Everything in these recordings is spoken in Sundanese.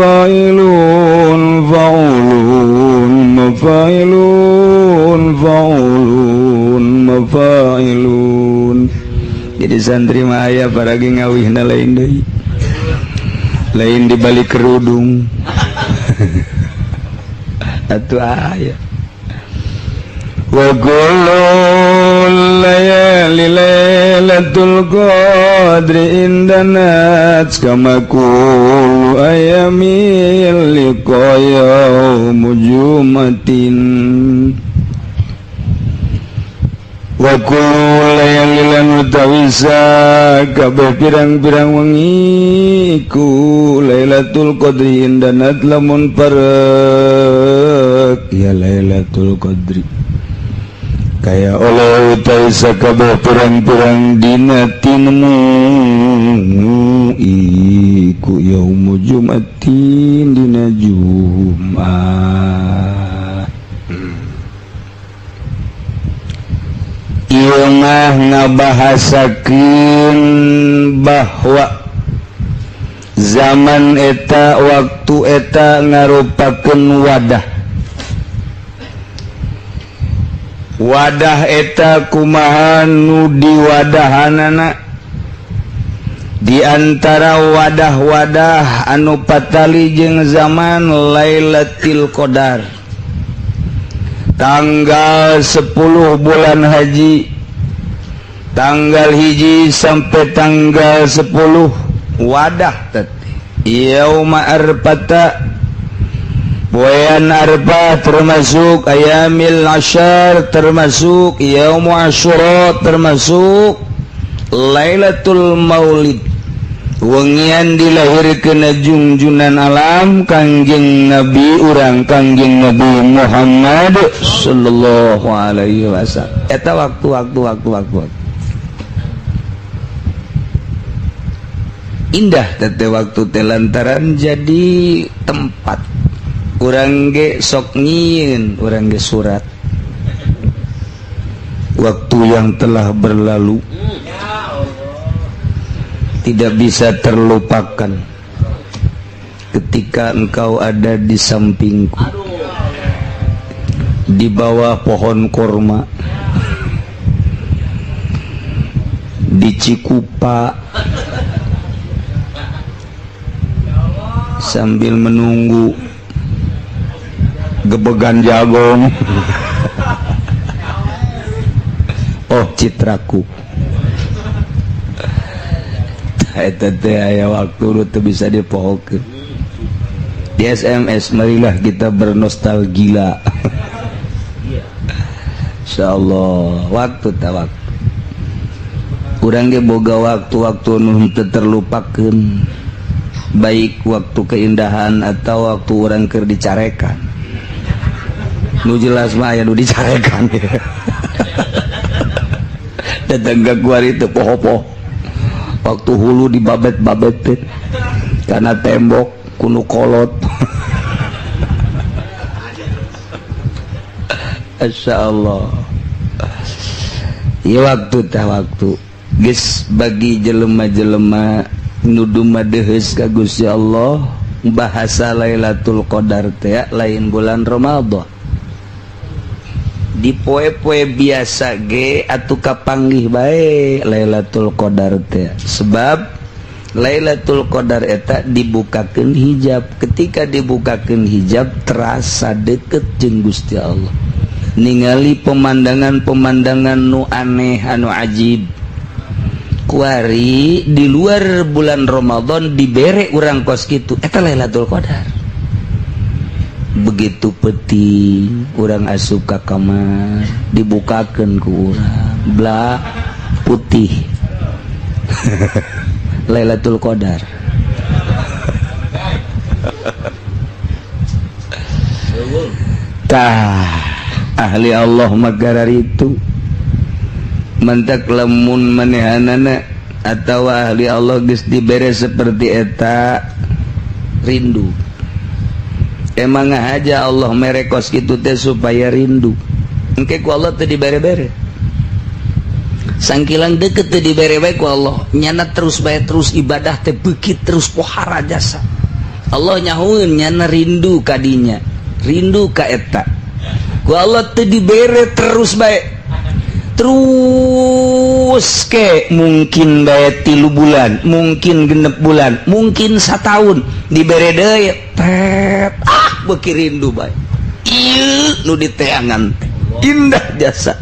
mafailun faulun mafailun faulun mafailun. Jadi santri mah aya paragi ngawihna lain deui, lain di balik kerudung. Atuh aya wa qulul layali lailatul qadri indana kama qul ayamil liqaya mujumatin wa qulul layali lan tawisa kabeh pirang-pirang wengi ku lailatul qadri indana lamun parek ya lailatul qadri kaya Allah utai sakabeh pirang-pirang dina tinmu iku yaumu jumatin dina Jumat. Ieu mah ngabahasakeun bahwa zaman eta waktu eta ngarupakeun wadah eta kumaha nu diwadahanana di antara wadah-wadah anu patali jeung zaman Lailatul Qadar tanggal 10 bulan haji tanggal hiji sampai tanggal 10 wadah teh yauma arfata poean Arfah termasuk ayamil asyar termasuk yaum asyura termasuk Lailatul Maulid wengian dilahirkeun junjunan alam Kangjeng Nabi urang Kangjeng Nabi Muhammad sallallahu alaihi wasallam. Eta waktu indah teh waktu teh lantaran jadi tempat urang ge sok nyieun, urang ge surat waktu yang telah berlalu tidak bisa terlupakan ketika engkau ada di sampingku di bawah pohon korma di Cikupa sambil menunggu gebegan jagong. Oh citraku eta teh aya waktu nu teu bisa dipohokeun di SMS. Marilah kita bernostalgia. Insyaallah waktu urang ge boga waktu-waktu nu teu terlupakeun, baik waktu keindahan atau waktu urang keur dicarekan. Nu jelas mah aya nu dicarekan. Datang ka kuari teu poho-poho. Waktu hulu dibabet-babet karena tembok kuno kolot. Insyaallah. Ieu waktu geus bagi jelema-jelema nu dumadeheus ka Gusti Allah bahasa Lailatul Qadar teh lain bulan Ramadan. Di poe-poe biasa ge atuh kapanggih bae Lailatul Qadar teh. Sebab Lailatul Qadar eta dibukakeun hijab. Ketika dibukakeun hijab terasa deket jeung Gusti Allah. Ningali pemandangan-pemandangan nu aneh anu ajib. Kuari di luar bulan Ramadan dibere urang kos kitu eta Lailatul Qadar. Begitu penting urang asup ka kamar dibukakeun ku urang bla putih. Lailatul Qadar. Tah ahli Allah magarar itu mantak lamun manehanana atau ahli Allah geus dibere seperti eta rindu. Emang aja Allah merekos kitu teh supaya rindu. Engke ku Allah teu dibere-bere. Sangkilang deket teu dibere bae ku Allah. Nyana terus bae terus ibadah teh beukit terus pohara jasa. Allah nyahueun nya rindu kadinya, rindu ka eta. Ku Allah teu dibere terus bae. Terus ke mungkin bae 3 bulan, mungkin 6 bulan, mungkin 1 tahun dibere deui tet. Beuki rindu bae. Ieu nu diteangan indah jasa.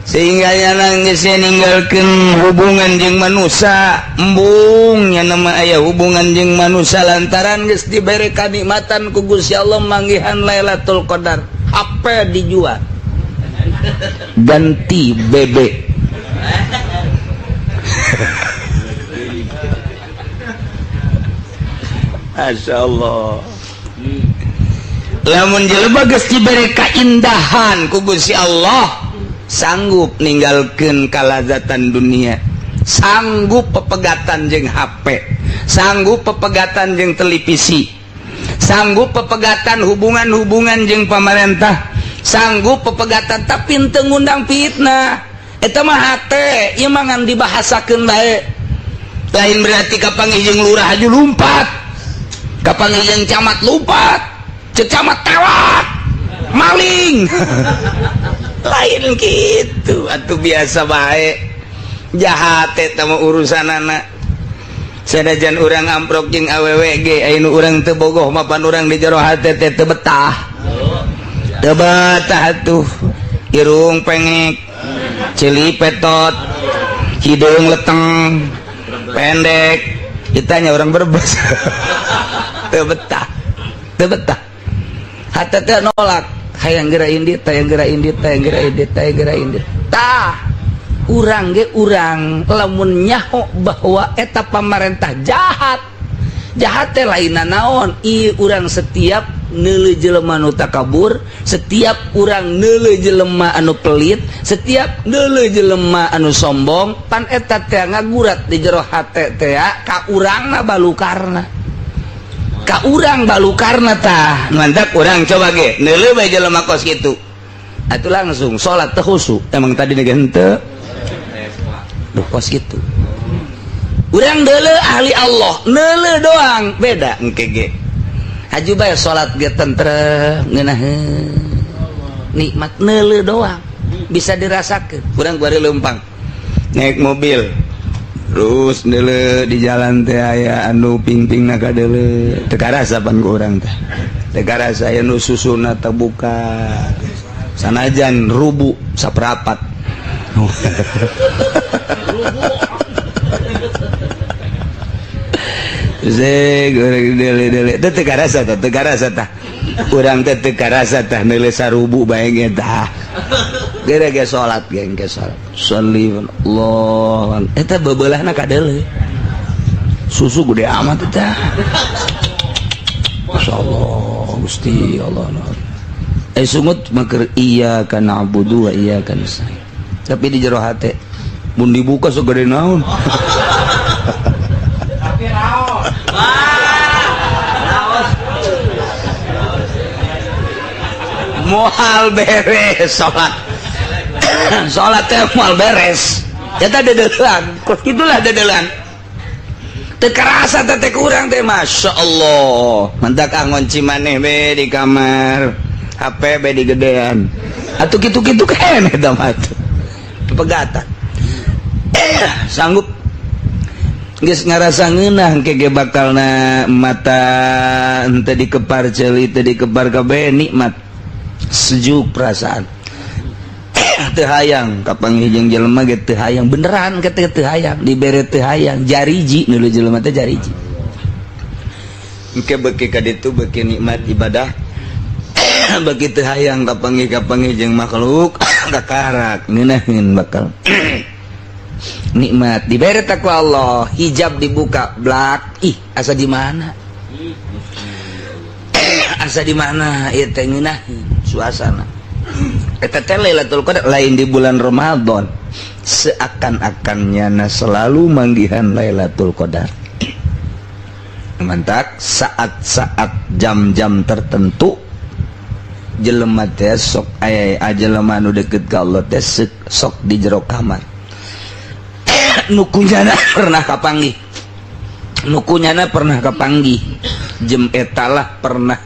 Sehingga yana geus ninggalkeun hubungan jeung manusia, embungnya nama aya hubungan jeung manusia lantaran geus dibere kanikmatan ku Gusti Allah manggihan Lailatul Qadar. HP dijual. Ganti BB. Masyaallah. Lamun jelema geus dibere kaindahan ku Gusti Allah, sanggup ninggalkeun kalazatan dunia, sanggup pepegatan jeung HP, sanggup pepegatan jeung televisi, sanggup pepegatan hubungan-hubungan jeung pamarentah, sanggup pepegatan tapi teu ngundang fitnah. Eta mah hate ieu mah ngan dibahasakeun bae. Lain berarti kapanggih jeung lurah aju lumpat, kapanggih jeung camat lumpat, camat tewak, maling. Lain gitu, atuh biasa baik. Jahat eta mah urusanana. Sanajan urang amprok jeung awewe ge anu urang teu bogoh mapan urang di jero hate teh teu betah. Teu betah atuh. Irung pengek, ceuli petot, hidung leteng, pendek. Ditanya orang Brebes. Teu betah. Teu betah. Hate teh nolak. Hayang gerain dit, hayang gerain dit, hayang gerain dit, hayang gerain dit. Tah, urang ge urang lamun nyaho bahwa eta pamarentah jahat. Jahat teh lainna naon? Ieu urang setiap neuleuh jelema anu takabur, setiap urang neuleuh jelema anu pelit, setiap neuleuh jelema anu sombong, pan eta teh ngagurat di jero hate teh ka urangna balukarna. Ka urang balukarna tah mantak urang coba ge neuleuh bae jelema kos kitu atuh langsung salat teh khusyuk emang tadi ge henteu duh kos kitu urang deuleuh ahli Allah neuleuh doang beda engke ge haju bae salat ge tentrem ngeunaheun nikmat neuleuh doang bisa dirasakeun urang bari leumpang naik mobil terus neuleuh di jalan teh aya anu ping-pingna kadeuleuh teu karasa pan ku urang teh teu karasa aya nu susuna terbuka sanajan rubu saperapat Zeg urang deuleuh teu karasa tah urang teh teu karasa tah neuleuh sarubu bae ge tah gara ge salat ge engke salat sholli Allah eta bebeulahna kadeuleuh susu gede amat eta masyaallah Gusti Allah sungut maker iyyaka na'budu wa iyyaka nasta'in tapi di jero hate mun dibuka segede naon tapi raos moal beres salat salat teh moal beres eta dedelan kos kitulah dedelan teu karasa teh kurang teh masyaallah mantak ngonci maneh be di kamar HP be di gedean atuh kitu-kitu keneh eta mah pegatan sanggup geus ngarasa ngeunah engke ge bakalna mata henteu dikepar ceuli teu dikepar kabeh nikmat sejuk perasaan teu hayang kapanggih jeung jelema ge teu hayang beneran ke teu hayang dibere teu hayang jariji neuleuh jelema teh jariji engke beuki ka ditu beuki nikmat ibadah beuki teu hayang kapanggih jeung makhluk kakarak ngeunaheun bakal nikmat dibere ku Allah hijab dibuka blak ih asa di mana asa di mana ieu teh ngeunaheun suasana eta teh Lailatul Qadar lain di bulan Ramadan seakan-akannya selalu manggihan Lailatul Qadar mantak saat-saat jam-jam tertentu jelema teh sok aya jelema nu deukeut ka Allah teh sok di jero kamar nu kunyana pernah kapanggih nukunyana pernah kepanggih jem etalah pernah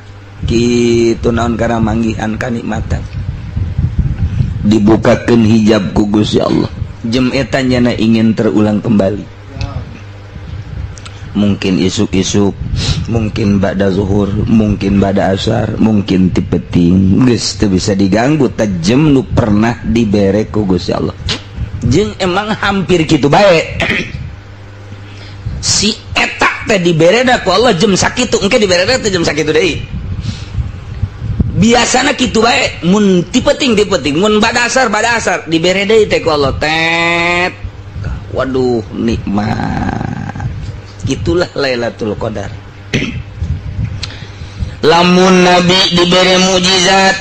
kitu naon kana manggihan kanikmatan dibukakeun hijab ku Gusti Allah jem eta nyana ingin terulang kembali mungkin isuk-isuk mungkin ba'da zuhur mungkin ba'da asar mungkin ti peting geus teu bisa diganggu tajem nu pernah dibere ku Gusti Allah jeung emang hampir kitu bae si eta teh dibereda ku Allah jam sakitu engke dibereda teh jam sakitu deui biasana kitu bae mun ti penting mun badasar dibere deui teh ku Allah tet waduh nikmat gitulah Lailatul Qadar lamun nabi dibere mukjizat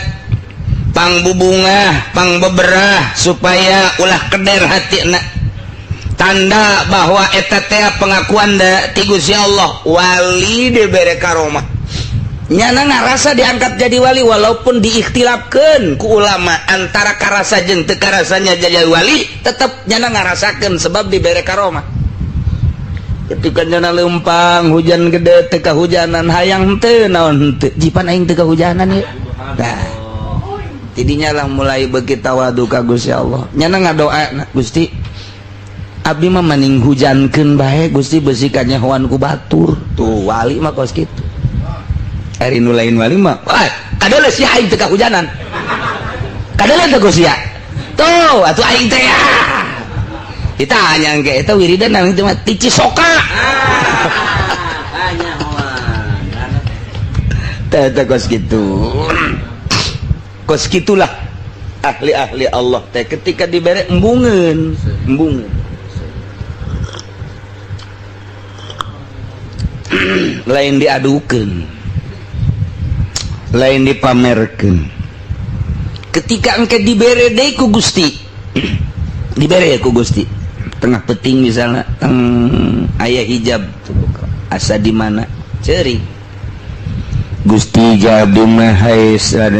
pangbubungah pangbeberah supaya ulah keder hatina tanda bahwa eta teh pengakuan ti Gusti Allah wali dibere karomah nyana ngarasa diangkat jadi wali walaupun diikhtilafkeun ku ulama antara karasa jeung teu karasanya jadi wali tetep nyana ngarasakeun sebab dibere karomah ketika nyana leumpang hujan gede teu kahujanan hayang teu naon teu jipan aing teu kahujanan ye nah tidinya lah mulai beuki tawadu ka Gusti Allah nyana ngadoa Gusti abdi mah maning hujankeun bae Gusti beusi kanyahoan ku batur tuh wali mah kos kitu ari nu lain wali mah kadele si aing teu kahujanan kadele teh Gusti ya tuh atuh aing teh ya ditanya engke eta wiridan nang teh mah Cisoka teh kos kitu kos kitulah ahli-ahli Allah teh ketika dibere embungeun lain diadukeun lain dipamerkeun ketika engke dibere deui ku Gusti dibere ku Gusti tengah peting misalnya aya hijab asa di mana ceuring Gusti abdi mah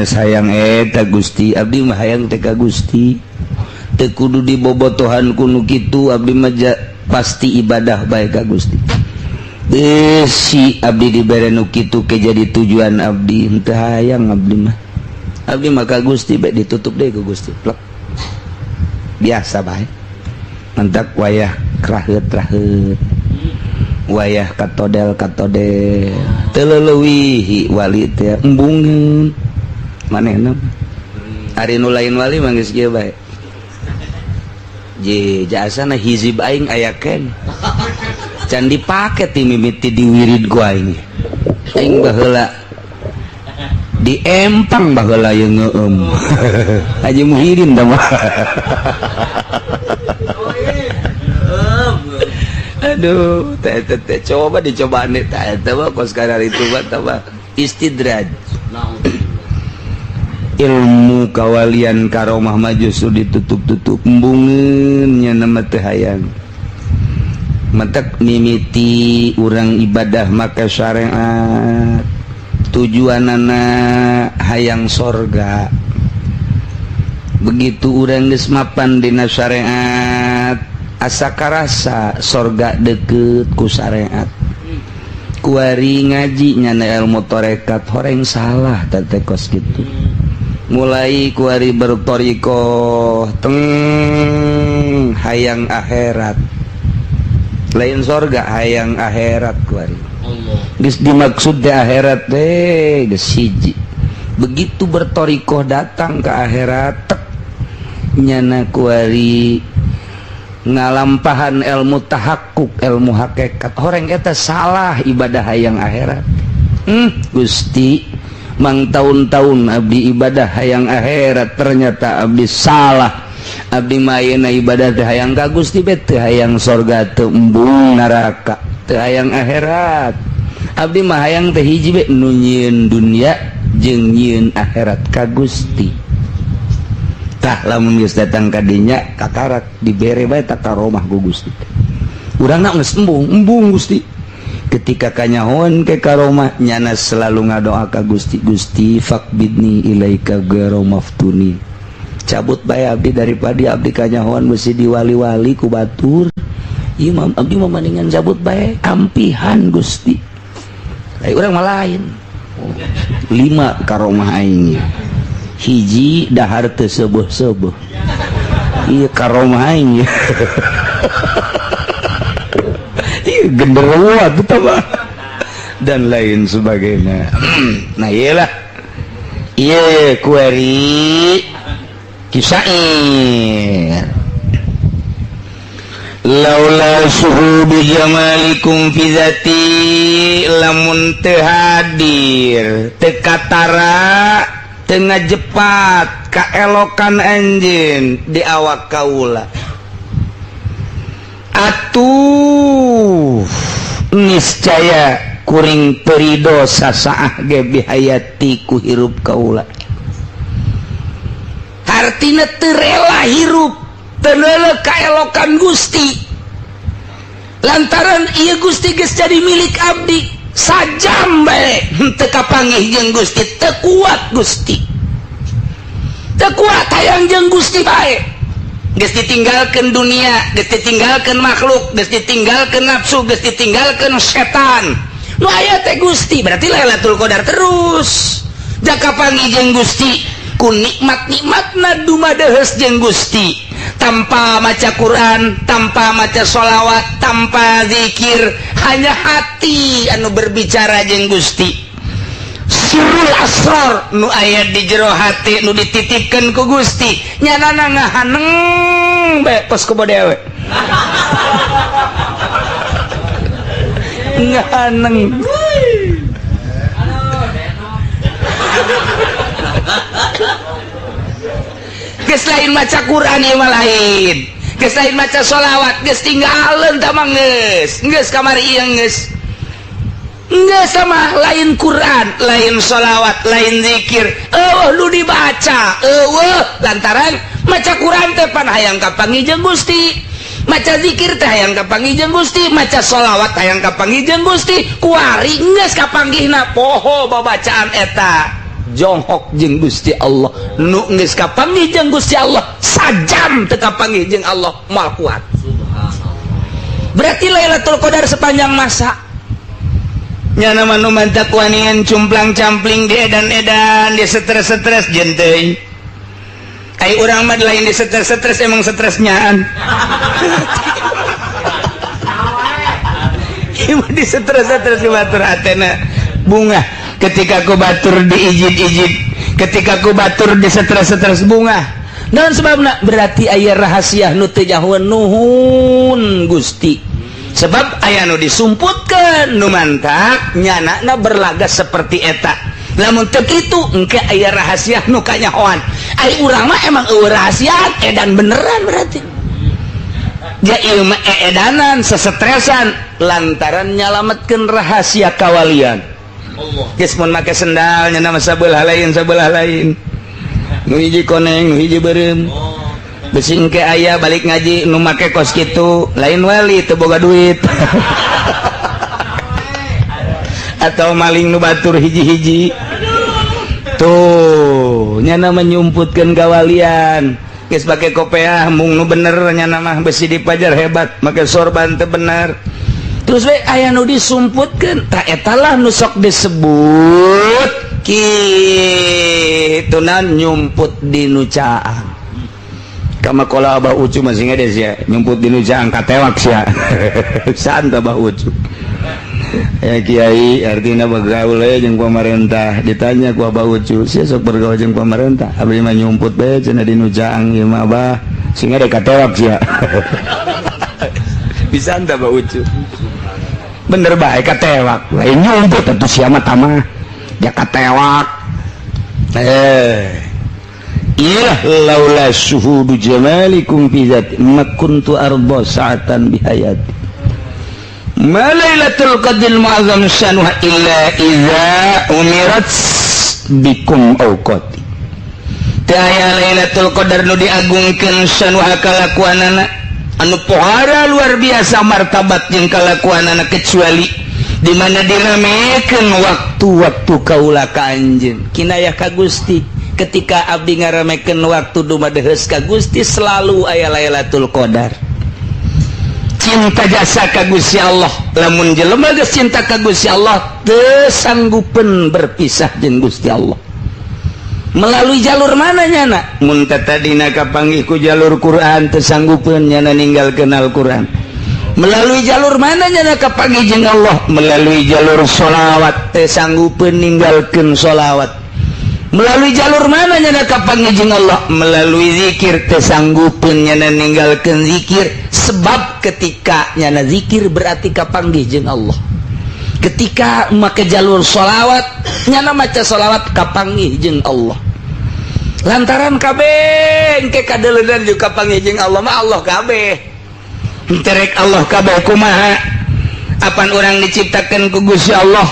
sayang eta Gusti abdi mah hayang teh ka Gusti teu kudu dibobotohan ku nu kitu abdi mah pasti ibadah bae ka Gusti si abdi dibere nu kitu ke jadi tujuan abdi henteu hayang abdi mah ka Gusti bae ditutup deui ku Gusti plek biasa bae mentak wayah kraheut wayah katodel teu leuwih wali teh embungeun manehna ari nu lain wali mah geus kieu bae je jasana hizib aing aya ken can dipake ti mimiti diwirid ku aing baheula diempang baheula yang ngeueum Haji Muhyiddin tah mah aduh teh coba dicobaan eta mah kos kadar itu mah istidraj ilmu kawalian karomah mah justru ditutup-tutup embungeun nya nama teu hayang matak mimiti urang ibadah maka syariat tujuanana hayang sorga begitu urang geus mapan dina syariat asa karasa sorga deket ku syariat kuari ngaji nyana ilmu tarekat horeng salah teh kos kitu mulai kuari bertoriko hayang akhirat lain sorga hayang akhirat kuari geus dimaksud teh akhirat teh geus hiji begitu bertoriko datang ke akhirat nyana kuari ngalampahan ilmu tahakkuk ilmu hakikat horeng eta salah ibadah hayang akhirat Gusti mang tahun-tahun abdi ibadah hayang akhirat ternyata abdi salah abdi mayena ibadah teh hayang ka Gusti teu hayang sorga teu embung neraka teu hayang akhirat abdi mah hayang teh hiji be nu nyieun dunya jeung nyieun akhirat ka Gusti tah lamun geus datang ka dinya kakarak dibere bae takaromah ku Gusti urangna geus embung Gusti ketika kanyahoan ke karomah nyana selalu ngadoa ka Gusti Gusti faqbidni ilaika ghairu maftuni cabut bae abdi daripada abdi kanyahoan mesti diwali-wali ku batur Imam abdi memandingan jabut baik ampihan Gusti urang mah lain 5 karomah aing hiji dahar teu seueuh-seueuh ieu karomah aing ieu genderuwo atuh mah dan lain sebagainya. Nah iyalah ieu kuari kisah laula syuhudu jamalikum fi zati lamun teu hadir teu katara teu ngajepat kaelokan anjeun di awak kaula atuh niscaya kuring perido sasaah ge bihayati ku hirup kaula artina teu rela hirup tenele kaelokan Gusti lantaran ieu Gusti geus jadi milik abdi sajam bae teu kapanggih jeung Gusti teu kuat Gusti teu kuat hayang jeung Gusti bae geus ditinggalkeun dunia geus ditinggalkeun makhluk geus ditinggalkeun nafsu geus ditinggalkeun setan nu aya teh Gusti berarti Lailatul Qadar terus jaka panggih jeung Gusti ku nikmat-nikmatna dumadeheus jeung Gusti tanpa maca Quran, tanpa maca sholawat, tanpa zikir, hanya hati anu berbicara jeung Gusti. Sirul asrar nu aya di jero hati nu dititipkeun ku Gusti, nyanana ngahaneng bae pos ku bodewe. Ngahaneng. Geus lain maca Quran ieu mah lain. Geus lain maca sholawat, geus tinggaleun tah mah geus kamari ieu geus. Geus mah lain Quran, lain sholawat, lain zikir. Nu dibaca, lantaran maca Quran teh pan hayang kapanggih jeung Gusti. Maca zikir teh hayang kapanggih jeung Gusti, maca sholawat hayang kapanggih jeung Gusti. Kuari geus kapanggihna poho babacaan eta. Jonghok jeung Gusti Allah nu geus kapanggih jeung Gusti Allah sajam teu kapanggih jeung Allah moal kuat berarti Lailatul Qadar sepanjang masa nyana mah nu mantak waningan cumplang-campling di edan-edan di stres-stres jeung teuing ai urang mah lain di stres-stres emang stresnyaan ieu di stres-stres di batur hatena bunga ketika ku batur diijid-ijid ketika ku batur di stres-stres bunga naon sebabna berarti aya rahasia nu teu nyahoeun nuhun Gusti sebab aya nu disumputkeun nu mantak nyanana berlagas seperti eta lamun teu kitu engke aya rahasia nu kanyahoan ai urang mah emang eueuh rahasia edan beneran berarti ja ieu mah edanan sesetresan lantaran nyalametkeun rahasia kawalian geus mun make sendal nya nama sabelah lain nu hiji koneng nu hiji beureum besi engke aya balik ngaji nu make kos kitu lain wali teu boga duit atau maling nu batur hiji-hiji tuh nya nama nyumputkeun kawalian geus pake kopiah mung nu bener nya nama besi dipajar hebat make sorban teu bener terus we aya nu disumputkeun tah etalah nu sok disebut kituna nyumput di nu caang kama qala Abah Ucu masih ngades ya nyumput di nu caang katewak sia saan Abah Ucu ya kiai artina bergaul jeung pemerintah ditanya ku Abah Ucu sia sok bergaul jeung pemerintah abdi mah nyumput bae cenah di nu caang ieu mah Abah sing ada katewak sia bisa anda Abah Ucu bener baik katewak lain nyumput tentu siapa tamah ya katewak iya laula syuhudu jamalikum fi zati ma kuntu arda sa'atan bihayati ma lailatul qadril mu'azzam sanuha illa iza umirat bikum awqati taya lailatul qadar nu diagungkeun sanuha kalakuanana anu pohara luar biasa martabat jeung kalakuanana kecuali di mana diramekeun waktu-waktu kaula ka anjeun kinayah ka Gusti ketika abdi ngaramekeun waktu dumadeheus ka Gusti selalu aya Lailatul Qadar cinta jasa ka Gusti Allah. Lamun jelema geus cinta ka Gusti Allah teu sanggupeun berpisah jeung Gusti Allah. Melalui jalur mana nyana? Mun tadina kapanggih ku jalur Quran teu sanggupeun nyana ninggalkeun Al-Quran. Melalui jalur mana nyana kapanggih jeung Allah? Melalui jalur sholawat teu sanggupeun ninggalkeun sholawat. Melalui jalur mana nyana kapanggih jeung Allah? Melalui zikir teu sanggupeun nyana ninggalkeun zikir. Sebab ketika nyana zikir berarti kapanggih jeung Allah. Ketika make jalur sholawat nyana maca sholawat kapanggih jeung Allah. Lantaran kabeh engke kadeuleudan jeung kapanggih jeung Allah mah Allah kabeh. Terek Allah kabeh kumaha? Apan urang diciptakeun ku Gusti Allah,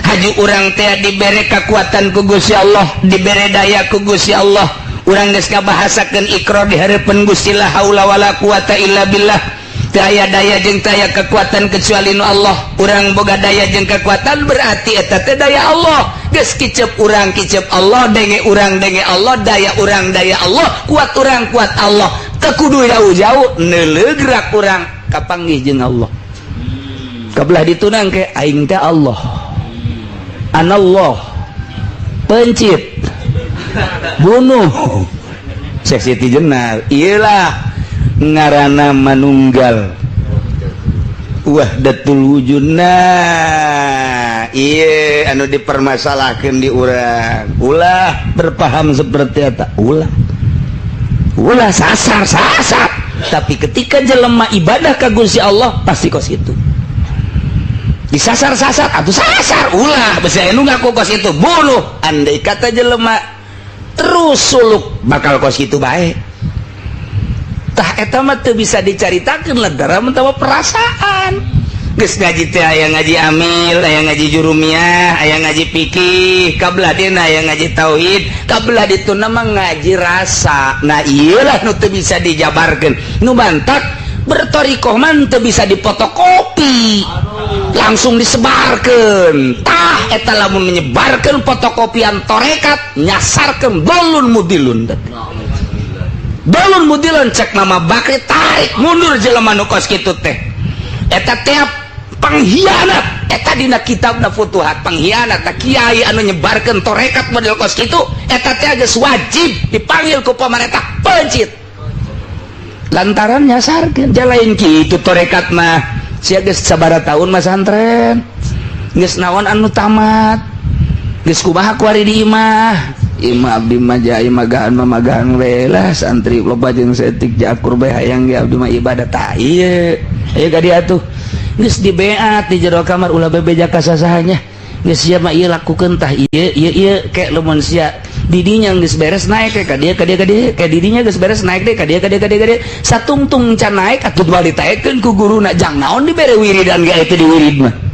haju urang teh dibere kekuatan ku Gusti Allah, dibere daya ku Gusti Allah. Urang geus kabahasakeun Iqra di hareupeun Gusti la haula wala quwata illa billah. Teu aya daya jeung teu aya kekuatan kecuali nu Allah. Urang boga daya jeung kekuatan berarti eta teh daya Allah. Geus kicep urang kicep Allah, denge urang denge Allah, daya urang daya Allah, kuat urang kuat Allah. Teu kudu jauh-jauh, neuleug gerak urang kapanggih jeung Allah. Kabelah ditunang ke aing teh Allah. Anallah. Pencit. Bunuh. Cek Siti Jenar. Iyalah ngarana manunggal wahdatul wujudna. Iya anu dipermasalahkeun di urang. Ulah berpaham seperti eta. Ulah sasar. Tapi ketika jelema ibadah ka Gusti Allah pasti kos itu. Disasar atuh sasar ulah basa anu ngaku kos itu bunuh. Andai kata jelema terus suluk bakal kos itu bae. Tah eta mah teu bisa dicaritakeun lantaran mentawa perasaan. Geus ngaji teh aya ngaji amil, aya ngaji jurumiyah, aya ngaji fikih, kabelah dina aya ngaji tauhid, kabelah dituna mah ngaji rasa. Nah iyalah nu teu bisa dijabarkeun. Nu bantak bertorikoh man teu bisa dipotokopi. Langsung disebarkeun. Tah eta lamun menyebarkeun fotokopian torekat nyasarkeun dolun mudilun. Balun mudilun cek nama Bakri tarik mundur jelema nu kos kitu teh. Eta teh pengkhianat. Eta dina kitabna Futuhat pengkhianat. Kiai anu nyebarkeun torekat model kos kitu eta teh geus wajib dipanggil ku pamarentah pencit. Lantaran nyasarkeun jalain kitu torekat mah sia geus sabaraha taun mah santren. Geus naon anu tamat. Geus kumaha ku ari di imah. Imah abdi mah jai magahan we lah santri loba jeung setik jakur bae hayang ge abdi mah ibadah tah ieu gadi atuh geus dibeat di jero kamar ulah bebeja ka sasahanya geus sia mah ieu lakukeun tah ieu ke lamun sia didinya geus beres naik ke ka dieu ke didinya geus beres naik deh ka dieu satungtung can naik atuh bal ditaekeun ku guruna jang naon dibere wiridan ge eta di wirid mah.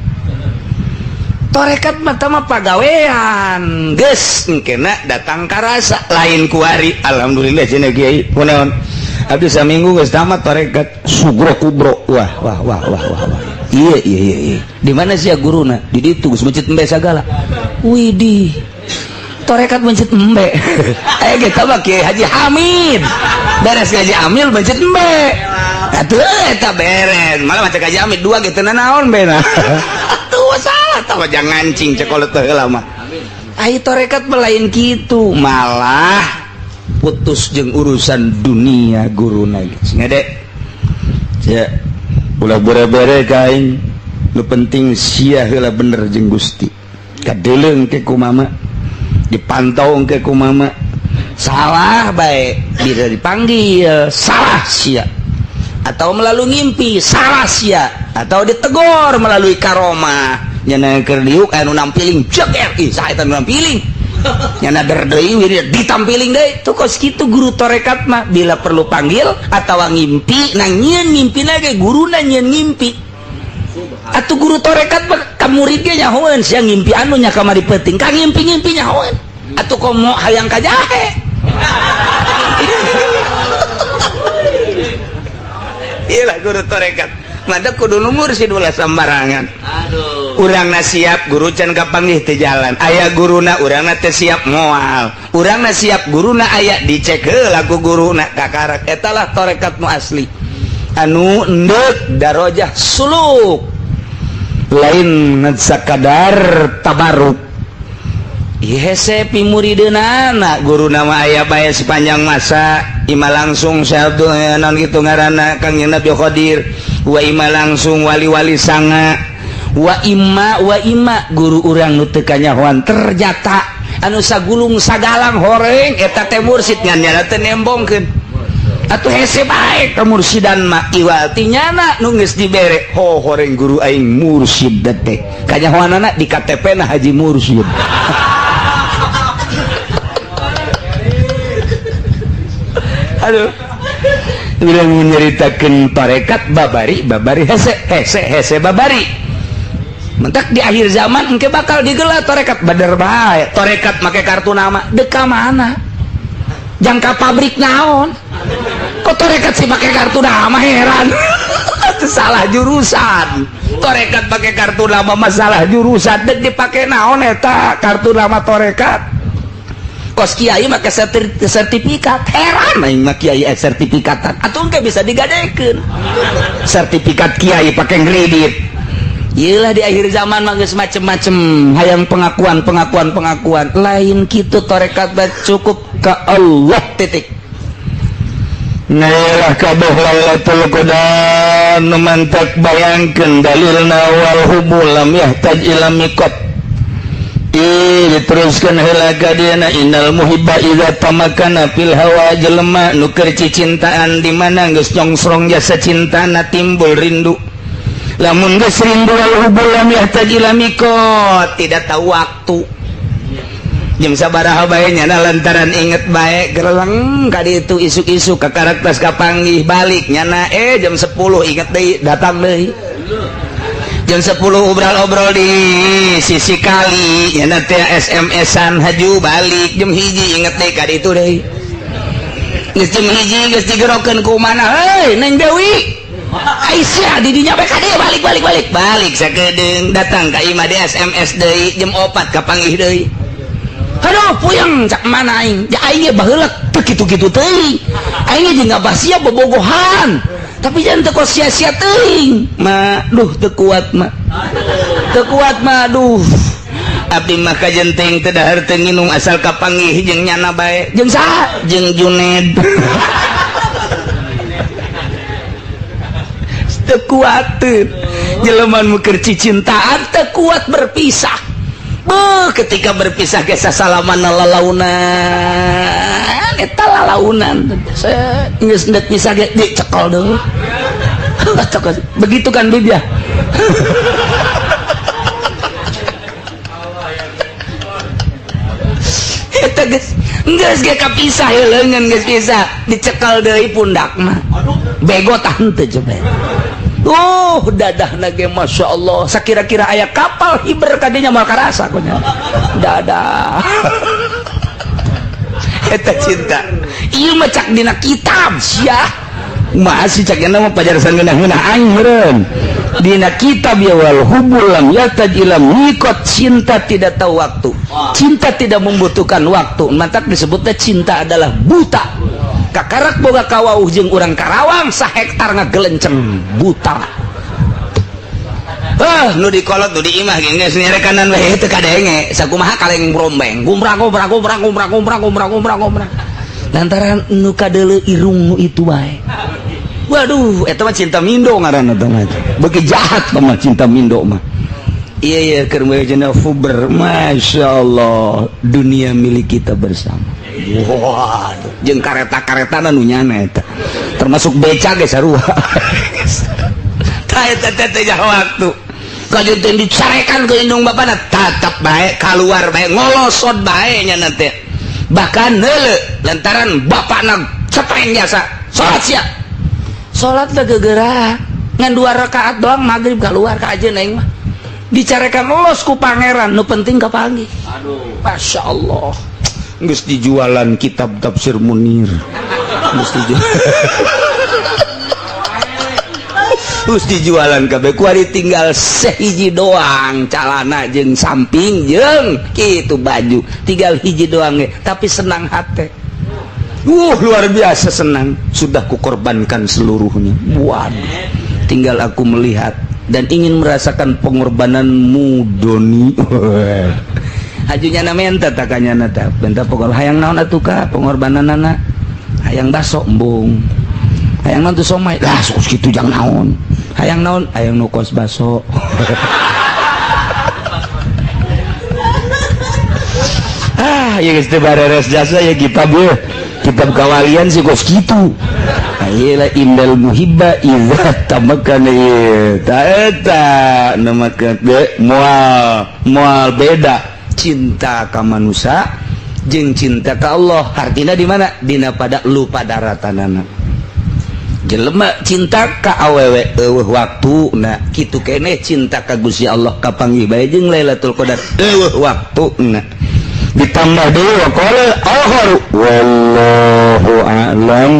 Torekat mata mah pagawean geus engkena datang karasa lain kuari. Alhamdulillah cenah kiai kunaon abdi saminggu geus tamat torekat sugro kubro. Wah iya di mana sia guruna di ditu geus mencit embe sagala. Widih torekat mencit embe aya ge mah Kiai Haji Hamid beres Haji Amil mencit embe atuh eta beres malah macam Haji Hamid dua ge teu naon bena. Salah tawa jangan ngancing cekolet teh heula mah. Ai torekat lain kitu, malah putus jeung urusan dunia guruna geus. Ngade. Ya, ulah bere-bere ka aing. Nu penting sia heula bener jeung Gusti. Kadeleung ke ku mama. Dipantau ke ku mama. Salah bae bisa dipanggil, salah sia. Atau melalui ngimpi salah sia, atau ditegur melalui karomah nyana keur diuk anu nampiling jeger ih saha eta nampiling nyana derdeui wirid ditampiling deui tuh kos kitu guru torekat mah bila perlu panggil atawa ngimpi nang nyieun ngimpina ge guruna nyieun ngimpi atuh guru torekat mah ka murid ge nyahoeun sia ngimpi anu nya kamari peuting ka ngimpi-ngimpi nyahoeun atuh komo hayang ka jahe. Iyalah guru torekat mada kudu numur si dula sambarangan. Aduh urangna siap guru can kapanggih teh jalan aya guruna urangna teh siap moal urangna siap guruna aya dicek heula ku guruna kakarak eta lah torekat nu asli. anu endek darajah suluk lain sakadar tabaruk hese pimuridna guru nama ayah bayar sepanjang masa ima langsung sabtu non gitu ngaranna Kang Nabi Qadir wa ima langsung wali-wali sanga wa ima guru urang nu teu kanyahoan ternyata anu sagulung sagalang horeng eta teh mursid ngan nyana teu nembongkeun atuh hese bae kemursidan mah iwal tinyana nu geus dibere ho horeng guru aing mursid teh kanyahoanana di KTP-na Haji Mursid. Aduh, bilang menceritakan tarekat babari hese babari. Mentak di akhir zaman engke bakal digelar tarekat badar bae. Tarekat make kartu nama deka mana? Jangka pabrik naon? Kok tarekat sih pakai kartu nama heran. Itu salah jurusan. Tarekat pakai kartu nama masalah jurusan dek dipakai naon eta kartu nama tarekat. Kos kiai make sertifikat heran aing mah kiai sertifikatan atuh engke bisa digadekeun sertifikat kiai pakai kredit iyalah di akhir zaman mah geus macem-macem hayang pengakuan lain kitu tarekat mah cukup ka Allah titik nailah kabeh Lailatul Qadar mantak bayangkeun dalilna wal hubul lam yahtaj ila miqat diteruskan heula kadina innal muhibba idza tamakana fil hawa jelema nu keur cicintaan di mana geus nyongsrong jasa cintana timbul rindu lamun geus rindu al hubul lam yahtaj ila miqat tidak tahu waktu jam sabaraha bae nyana lantaran inget bae gereleng ka ditu isuk-isuk ka karaktas kapanggih balik nyana jam 10 inget deui datang deui jam 10 obrol-obrol di sisi kali ya nanti SMS-an haju balik jam hiji inget deh ka ditu deui geus jam hiji geus digerokeun ku mana hei Neng Dewi Aisyah di dinya bae ka dieu balik sakedeung datang ka imah di SMS deui jam 4 kapanggih deui aduh puyeng cak mana aing ja aing ge baheula teu kitu-kitu teuing aing ge ngabasia bobogohan tapi jangan teu sia-sia teuing mah duh teu kuat mah duh abdi mah kajenteng teu dahar teu nginum asal kapanggih jeung nyana bae jeung saha jeung Juned teu kuat jelema nu keur cicintaan teu kuat berpisah ketika berpisah ge sasalaman lalaunan eta lalaunan geus ndet pisah ge dicekel deui begitu kan Bib ya eta geus ge kapisah leungeun geus pisah dicekel deui pundak mah bego tah henteu coba dadah nage Masya Allah sakira-kira aya kapal hiber kadinya mal karasa konya dadah eta cinta ieu mah cak dina kitab sia masih cak mah pajarsan geunah-geunah aing meureun dina kitab ya wal hubul lam yataj ila miqat cinta tidak tahu waktu cinta tidak membutuhkan waktu mantap disebutnya cinta adalah buta kakarak boga kawauh jeung urang Karawang sahektar ngagelenceng buta nu dikolot nu diimah geus nyere kanan we teu kadenge sakumaha kaleng brombeng gumrang lantaran nu kadeuleu irung nu itu bae waduh eta mah cinta mindo ngaranna teh mah beuki jahat mah cinta mindo mah iya keur meujana fuber masyaallah dunia milik kita bersama. Waduh, jeung kareta-karetana nu nyana eta. Termasuk beca ge sarua. Tah eta teh waktu. Kajeuteun dicarekan ke indung bapana tatap bae, kaluar bae, ngolosot bae nya teh. Bahkan heuleu lantaran bapana cepeng jasa salat sia. Salat teh gegeura ngan 2 rakaat doang magrib keluar ka ajeun aing mah. Dicarekan lolos ku pangeran nu penting kapanggih. Aduh, masyaallah. Geus dijualan kitab tafsir Munir geus dijualan kabeh kuari tinggal sehiji doang calana jeung samping jeung kitu baju tinggal hiji doang tapi senang hate luar biasa senang, sudah kukorbankan seluruhnya. Waduh, tinggal aku melihat dan ingin merasakan pengorbananmu, Doni. Hajunya namanya takanya nata, benta pokok hayang naon atuh ka pengorbananana, hayang baso embung, hayang naon tuh somai, lah sus kitu jang naon, hayang naon, hayang nukos baso. Ya geus teu bareres jasa ya kitab ya. Kitab kawalian sih kos kitu. Ayeuna indal muhibba idza tamakana ieu. Ta eta namakeun moal beda cinta ka manusia jeung cinta ka Allah. Artina di mana? Dina pada lupa daratanana. Jelema cinta ka awewe eueuh waktuna, kitu keneh cinta ka Gusti Allah ka panggih bae jeung Lailatul Qadar eueuh waktuna. Ditambah deui qala akhar wallahu a'lam.